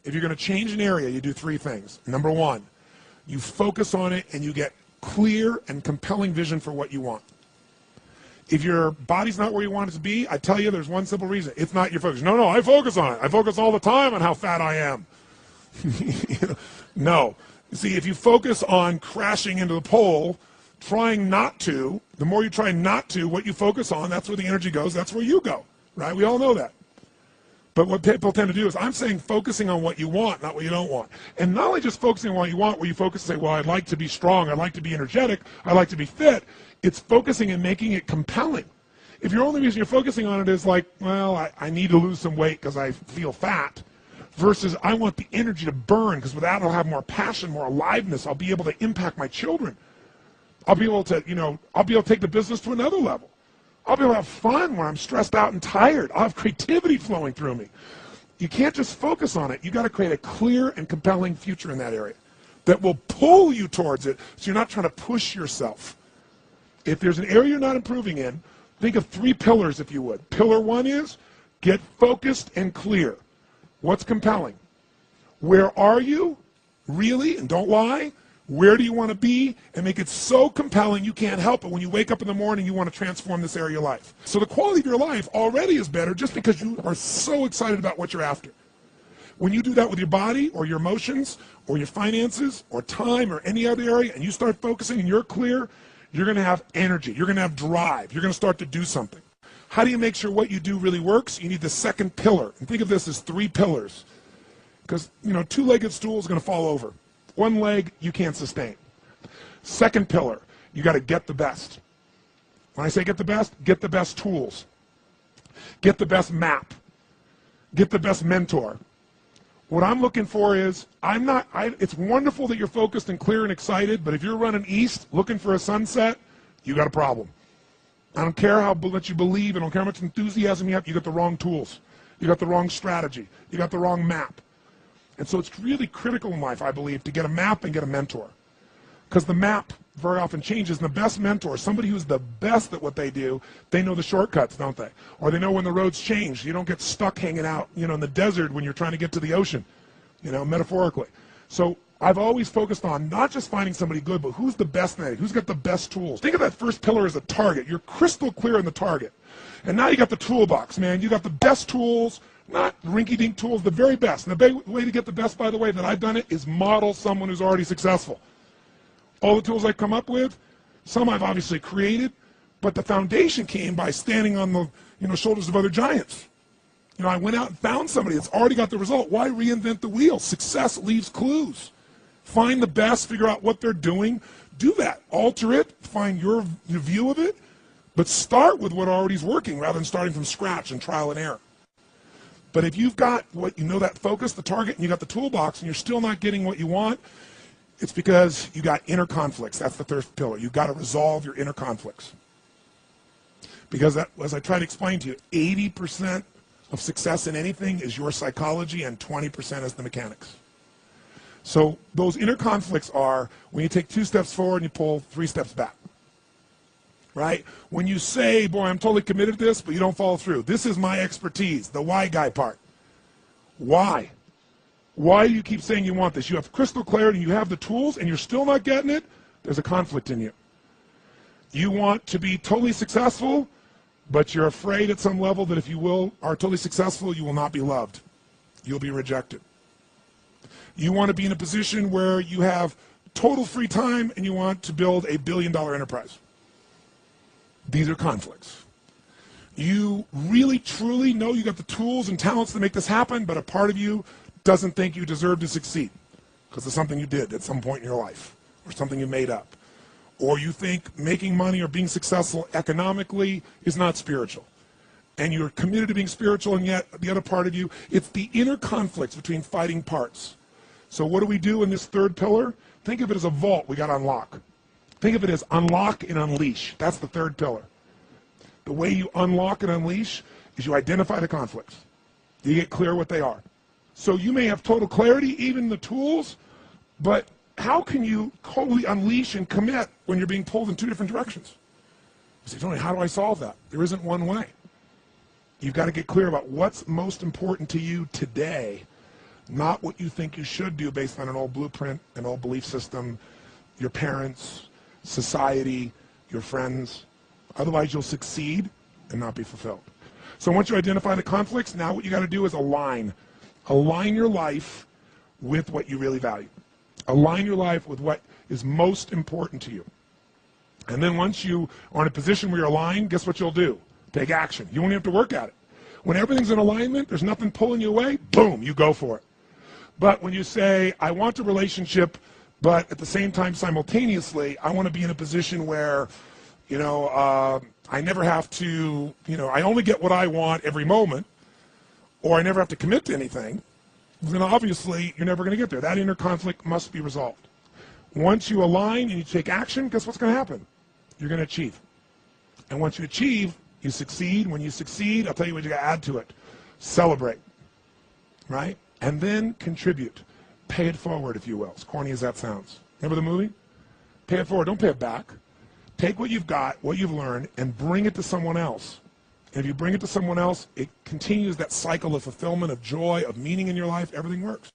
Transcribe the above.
if you're going to change an area, you do three things. Number one, you focus on it and you get clear and compelling vision for what you want. If your body's not where you want it to be, I tell you there's one simple reason. It's not your focus. No, I focus on it. I focus all the time on how fat I am. No. See, if you focus on crashing into the pole, trying not to, the more you try not to, what you focus on, that's where the energy goes, that's where you go, right? We all know that. But what people tend to do is, I'm saying focusing on what you want, not what you don't want. And not only just focusing on what you want, where you focus and say, well, I'd like to be strong, I'd like to be energetic, I'd like to be fit. It's focusing and making it compelling. If your only reason you're focusing on it is like, well, I need to lose some weight because I feel fat, versus I want the energy to burn because with that I'll have more passion, more aliveness, I'll be able to impact my children. I'll be able to, I'll be able to take the business to another level. I'll be able to have fun when I'm stressed out and tired. I'll have creativity flowing through me. You can't just focus on it. You got to create a clear and compelling future in that area that will pull you towards it so you're not trying to push yourself. If there's an area you're not improving in, think of three pillars, if you would. Pillar one is get focused and clear. What's compelling? Where are you? Really? And don't lie. Where do you want to be? And make it so compelling you can't help it. When you wake up in the morning, you want to transform this area of your life. So the quality of your life already is better just because you are so excited about what you're after. When you do that with your body or your emotions or your finances or time or any other area and you start focusing and you're clear, you're going to have energy. You're going to have drive. You're going to start to do something. How do you make sure what you do really works? You need the second pillar. And think of this as three pillars. Because, two-legged stool is going to fall over. One leg, you can't sustain. Second pillar, you got to get the best. When I say get the best tools. Get the best map. Get the best mentor. What I'm looking for is, it's wonderful that you're focused and clear and excited, but if you're running east looking for a sunset, you got a problem. I don't care how much you believe, I don't care how much enthusiasm you have, you got the wrong tools. You got the wrong strategy. You got the wrong map. And so it's really critical in life, I believe, to get a map and get a mentor. Because the map very often changes, and the best mentor, somebody who's the best at what they do, they know the shortcuts, don't they? Or they know when the roads change. You don't get stuck hanging out, in the desert when you're trying to get to the ocean, metaphorically. So I've always focused on not just finding somebody good, but who's the best at it, who's got the best tools. Think of that first pillar as a target. You're crystal clear on the target. And now you got the toolbox, man. You got the best tools, not rinky-dink tools, the very best. And the way to get the best, by the way, that I've done it is model someone who's already successful. All the tools I come up with, some I've obviously created, but the foundation came by standing on the shoulders of other giants. I went out and found somebody that's already got the result. Why reinvent the wheel? Success leaves clues. Find the best, figure out what they're doing, do that. Alter it, find your view of it, but start with what already is working rather than starting from scratch and trial and error. But if you've got that focus, the target, and you got the toolbox, and you're still not getting what you want, it's because you got inner conflicts. That's the third pillar. You've got to resolve your inner conflicts. Because as I try to explain to you, 80% of success in anything is your psychology and 20% is the mechanics. So those inner conflicts are when you take 2 steps forward and you pull 3 steps back. Right? When you say, boy, I'm totally committed to this, but you don't follow through. This is my expertise, the why guy part. Why? Why do you keep saying you want this? You have crystal clarity, you have the tools, and you're still not getting it? There's a conflict in you. You want to be totally successful, but you're afraid at some level that if you are totally successful, you will not be loved. You'll be rejected. You want to be in a position where you have total free time and you want to build a billion-dollar enterprise. These are conflicts. You really, truly know you got the tools and talents to make this happen, but a part of you doesn't think you deserve to succeed because of something you did at some point in your life or something you made up. Or you think making money or being successful economically is not spiritual. And you're committed to being spiritual, and yet the other part of you, it's the inner conflicts between fighting parts. So what do we do in this third pillar? Think of it as a vault we got to unlock. Think of it as unlock and unleash. That's the third pillar. The way you unlock and unleash is you identify the conflicts. You get clear what they are. So you may have total clarity, even the tools, but how can you totally unleash and commit when you're being pulled in 2 different directions? You say, Tony, how do I solve that? There isn't one way. You've got to get clear about what's most important to you today. not what you think you should do based on an old blueprint, an old belief system, your parents, society, your friends. Otherwise, you'll succeed and not be fulfilled. So once you identify the conflicts, now what you got to do is align. Align your life with what you really value. Align your life with what is most important to you. And then once you are in a position where you're aligned, guess what you'll do? Take action. You won't even have to work at it. When everything's in alignment, there's nothing pulling you away, boom, you go for it. But when you say, I want a relationship, but at the same time, simultaneously, I want to be in a position where, I never have to, I only get what I want every moment, or I never have to commit to anything, then obviously you're never going to get there. That inner conflict must be resolved. Once you align and you take action, guess what's going to happen? You're going to achieve. And once you achieve, you succeed. When you succeed, I'll tell you what you got to add to it. Celebrate, right? And then contribute. Pay it forward, if you will, as corny as that sounds. Remember the movie? Pay it forward. Don't pay it back. Take what you've got, what you've learned, and bring it to someone else. And if you bring it to someone else, it continues that cycle of fulfillment, of joy, of meaning in your life. Everything works.